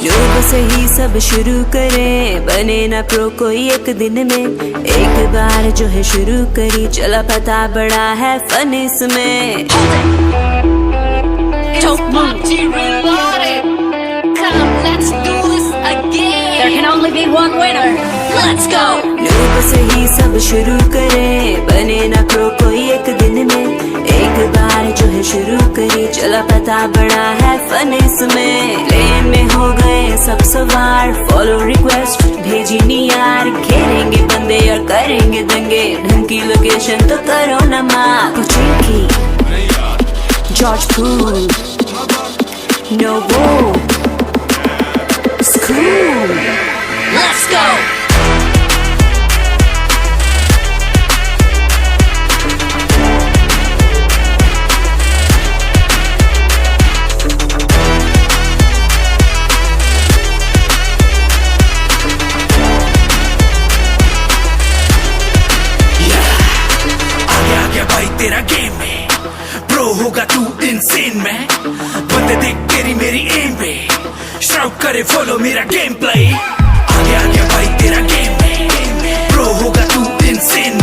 Noob से ही सब शुरू करें, बने ना प्रो कोई एक दिन में। एक बार जो है शुरू करी, चला पता बड़ा है फन इसमें। It's PUBG Reloaded. Come, let's do this again. There can only be one winner. Let's go. Noob से ही सब शुरू करें, बने ना प्रो कोई एक दिन में। एक बार जो है शुरू करी, चला पता बड़ा है फन इसमें। प्लेन में हो गए सब सवार, फॉलो रिक्वेस्ट भेजी नी यार। घेरेंगे बंदे और करेंगे दंगे, ढंग की लोकेशन तो करो ना मार। Pochinki, George Poole, Novo, School. Let's go. तेरा गेम में प्रो होगा तू इनसेन में। बंदे देख तेरी मेरी एम पे, शाउट करे फॉलो मेरा गेम प्ले। आगे आगे भाई तेरा गेम में, प्रो होगा तू इनसेन